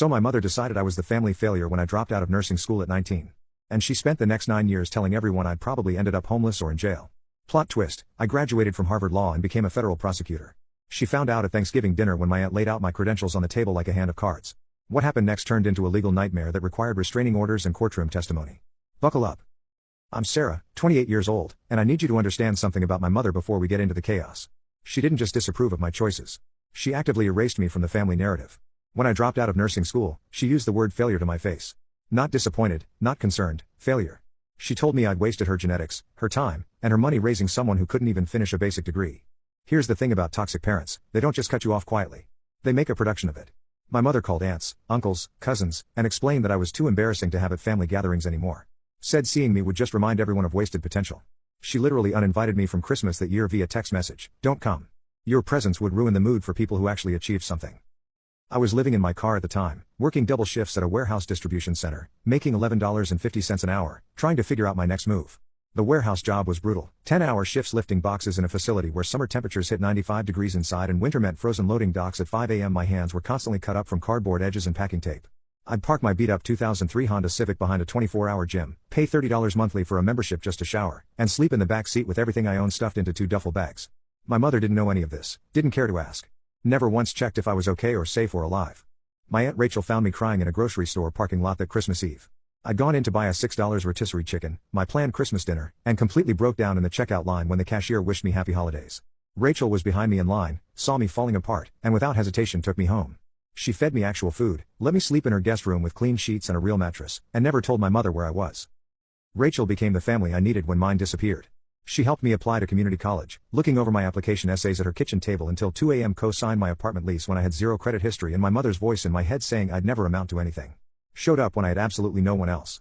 So my mother decided I was the family failure when I dropped out of nursing school at 19. And she spent the next 9 years telling everyone I'd probably ended up homeless or in jail. Plot twist, I graduated from Harvard Law and became a federal prosecutor. She found out at Thanksgiving dinner when my aunt laid out my credentials on the table like a hand of cards. What happened next turned into a legal nightmare that required restraining orders and courtroom testimony. Buckle up. I'm Sarah, 28 years old, and I need you to understand something about my mother before we get into the chaos. She didn't just disapprove of my choices. She actively erased me from the family narrative. When I dropped out of nursing school, she used the word failure to my face. Not disappointed, not concerned, failure. She told me I'd wasted her genetics, her time, and her money raising someone who couldn't even finish a basic degree. Here's the thing about toxic parents, they don't just cut you off quietly. They make a production of it. My mother called aunts, uncles, cousins, and explained that I was too embarrassing to have at family gatherings anymore. Said seeing me would just remind everyone of wasted potential. She literally uninvited me from Christmas that year via text message, "Don't come. Your presence would ruin the mood for people who actually achieved something." I was living in my car at the time, working double shifts at a warehouse distribution center, making $11.50 an hour, trying to figure out my next move. The warehouse job was brutal, 10-hour shifts lifting boxes in a facility where summer temperatures hit 95 degrees inside and winter meant frozen loading docks at 5 a.m. My hands were constantly cut up from cardboard edges and packing tape. I'd park my beat-up 2003 Honda Civic behind a 24-hour gym, pay $30 monthly for a membership just to shower, and sleep in the back seat with everything I owned stuffed into 2 duffel bags. My mother didn't know any of this, didn't care to ask. Never once checked if I was okay or safe or alive. My Aunt Rachel found me crying in a grocery store parking lot that Christmas Eve. I'd gone in to buy a $6 rotisserie chicken, my planned Christmas dinner, and completely broke down in the checkout line when the cashier wished me happy holidays. Rachel was behind me in line, saw me falling apart, and without hesitation took me home. She fed me actual food, let me sleep in her guest room with clean sheets and a real mattress, and never told my mother where I was. Rachel became the family I needed when mine disappeared. She helped me apply to community college, looking over my application essays at her kitchen table until 2 a.m. co-signed my apartment lease when I had 0 credit history and my mother's voice in my head saying I'd never amount to anything. Showed up when I had absolutely no one else.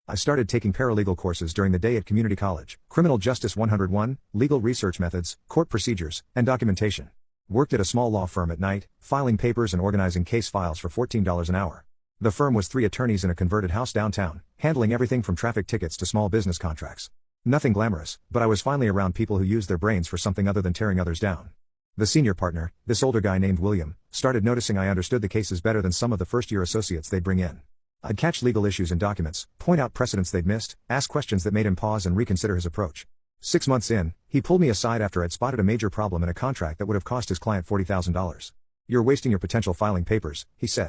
I started taking paralegal courses during the day at community college, Criminal Justice 101, legal research methods, court procedures, and documentation. Worked at a small law firm at night, filing papers and organizing case files for $14 an hour. The firm was 3 attorneys in a converted house downtown, handling everything from traffic tickets to small business contracts. Nothing glamorous, but I was finally around people who used their brains for something other than tearing others down. The senior partner, this older guy named William, started noticing I understood the cases better than some of the first-year associates they'd bring in. I'd catch legal issues in documents, point out precedents they'd missed, ask questions that made him pause and reconsider his approach. 6 months in, he pulled me aside after I'd spotted a major problem in a contract that would have cost his client $40,000. "You're wasting your potential filing papers," he said.